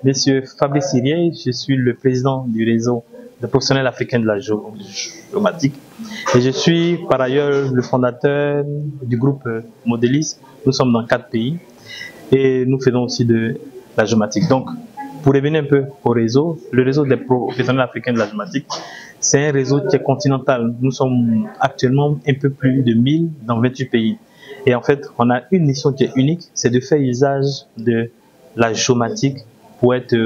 Monsieur Fabrice Sirier, je suis le président du réseau de professionnels africains de la géomatique et je suis par ailleurs le fondateur du groupe Modelis. Nous sommes dans 4 pays et nous faisons aussi de la géomatique. Donc, pour revenir un peu au réseau, le réseau des professionnels africains de la géomatique, c'est un réseau qui est continental. Nous sommes actuellement un peu plus de 1000 dans 28 pays. Et en fait, on a une mission qui est unique, c'est de faire usage de la géomatique pour être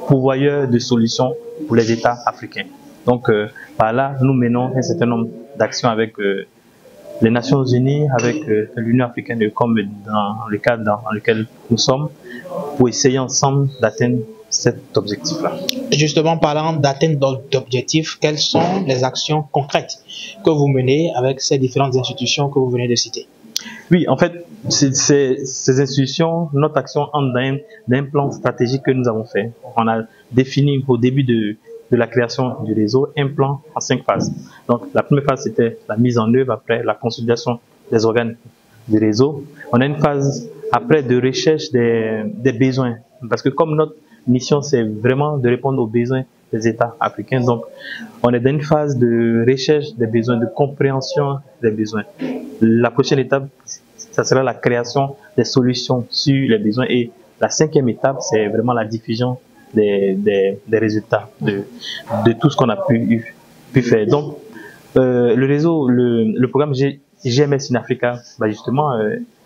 pourvoyeur de solutions pour les États africains. Donc, par là, nous menons un certain nombre d'actions avec les Nations Unies, avec l'Union africaine, comme dans le cadre dans lequel nous sommes, pour essayer ensemble d'atteindre cet objectif-là. Justement, parlant d'atteindre d'objectifs, quelles sont les actions concrètes que vous menez avec ces différentes institutions que vous venez de citer? Oui, en fait, ces institutions, notre action entre dans un plan stratégique que nous avons fait. On a défini au début de la création du réseau un plan en 5 phases. Donc, la première phase, c'était la mise en œuvre, après la consolidation des organes du réseau. On a une phase après de recherche des besoins, parce que comme notre mission, c'est vraiment de répondre aux besoins des États africains. Donc, on est dans une phase de recherche des besoins, de compréhension des besoins. La prochaine étape, ça sera la création des solutions sur les besoins. Et la 5e étape, c'est vraiment la diffusion des résultats de tout ce qu'on a pu faire. Donc, le réseau, le programme GMS in Africa, justement,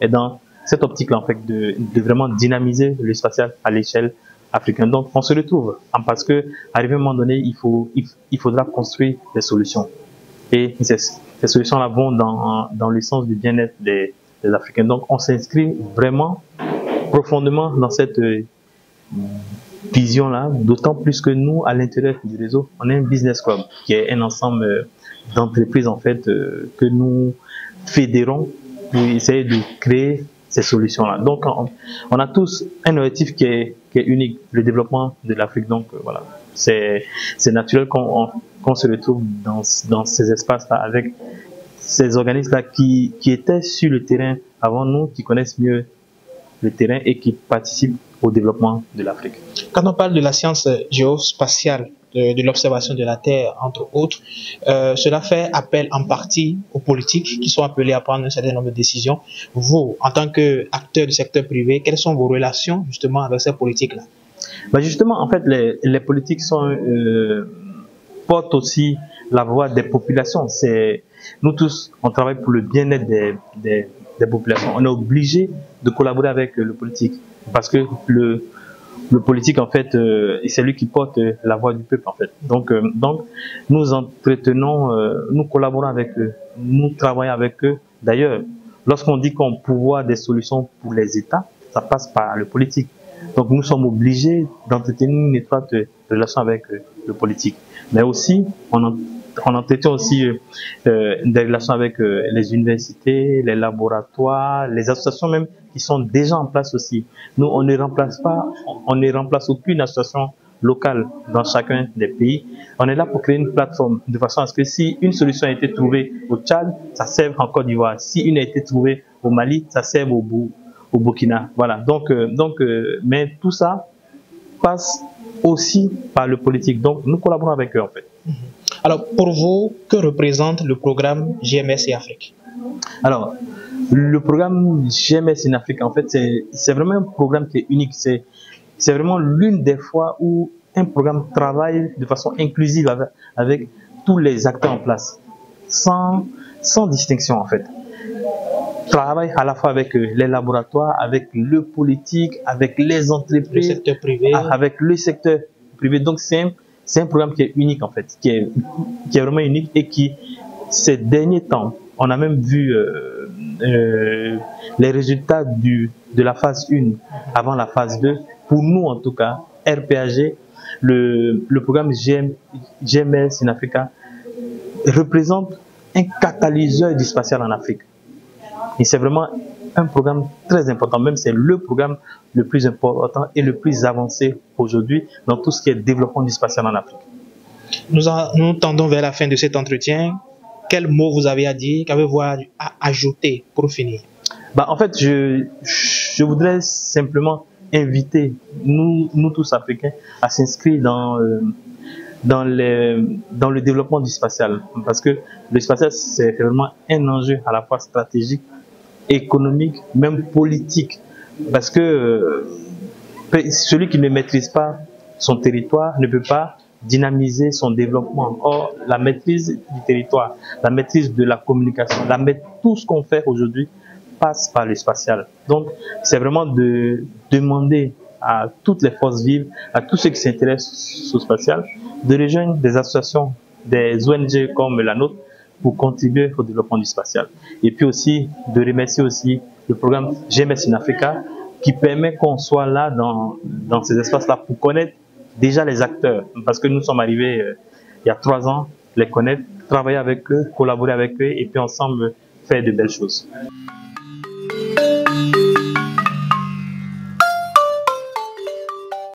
est dans cette optique-là, en fait, de vraiment dynamiser le spatial à l'échelle africaine. Donc, on se retrouve, parce que arrivé à un moment donné, il faudra construire des solutions. Et ces solutions-là vont dans le sens du bien-être des Africains. Donc, on s'inscrit vraiment profondément dans cette vision-là, d'autant plus que nous, à l'intérieur du réseau, on est un business club, qui est un ensemble d'entreprises, en fait, que nous fédérons pour essayer de créer ces solutions-là. Donc, on a tous un objectif qui est unique, le développement de l'Afrique. Donc, voilà, c'est naturel qu'on se retrouve dans ces espaces-là avec ces organismes-là qui étaient sur le terrain avant nous, qui connaissent mieux le terrain et qui participent au développement de l'Afrique. Quand on parle de la science géospatiale, de l'observation de la Terre, entre autres, cela fait appel en partie aux politiques qui sont appelés à prendre un certain nombre de décisions. Vous, en tant qu'acteur du secteur privé, quelles sont vos relations justement avec ces politiques-là? Justement, en fait, les politiques portent aussi la voix des populations. Nous tous, on travaille pour le bien-être des populations. On est obligé de collaborer avec le politique parce que le politique, en fait, c'est lui qui porte la voix du peuple, en fait. Donc nous entretenons, nous collaborons avec eux, nous travaillons avec eux. D'ailleurs, lorsqu'on dit qu'on pourvoit des solutions pour les États, ça passe par le politique. Donc nous sommes obligés d'entretenir une étroite relation avec le politique. Mais aussi, on entretient aussi des relations avec les universités, les laboratoires, les associations même qui sont déjà en place aussi. Nous, on ne remplace aucune association locale dans chacun des pays. On est là pour créer une plateforme de façon à ce que si une solution a été trouvée au Tchad, ça serve en Côte d'Ivoire. Si une a été trouvée au Mali, ça serve au Burkina. Voilà. Donc, mais tout ça passe aussi par le politique. Donc, nous collaborons avec eux, en fait. Alors, pour vous, que représente le programme GMS in Afrique? Alors, le programme GMS in Afrique, en fait, c'est vraiment un programme qui est unique. C'est vraiment l'une des fois où un programme travaille de façon inclusive avec tous les acteurs en place, sans distinction, en fait. Travaille à la fois avec les laboratoires, avec le politique, avec les entreprises, le secteur privé. Avec le secteur privé. Donc, c'est un programme qui est unique, en fait, qui est vraiment unique et qui, ces derniers temps, on a même vu les résultats de la phase 1 avant la phase 2. Pour nous, en tout cas, RPAG, le programme GMS in Africa représente un catalyseur du spatial en Afrique. Et c'est vraiment un programme très important, même c'est le programme le plus important et le plus avancé aujourd'hui dans tout ce qui est développement du spatial en Afrique. Nous tendons vers la fin de cet entretien. quel mot vous avez à dire, qu'avez-vous à ajouter pour finir? En fait, je voudrais simplement inviter nous tous Africains à s'inscrire dans le développement du spatial. Parce que le spatial, c'est vraiment un enjeu à la fois stratégique, économique, même politique. Parce que celui qui ne maîtrise pas son territoire ne peut pas dynamiser son développement. Or, la maîtrise du territoire, la maîtrise de la communication, tout ce qu'on fait aujourd'hui passe par le spatial. Donc, c'est vraiment de demander à toutes les forces vives, à tous ceux qui s'intéressent au spatial, de rejoindre des associations, des ONG comme la nôtre pour contribuer au développement du spatial. Et puis aussi, de remercier aussi le programme GMS in Africa qui permet qu'on soit là dans ces espaces-là pour connaître déjà les acteurs. Parce que nous sommes arrivés il y a 3 ans, les connaître, travailler avec eux, collaborer avec eux et puis ensemble faire de belles choses.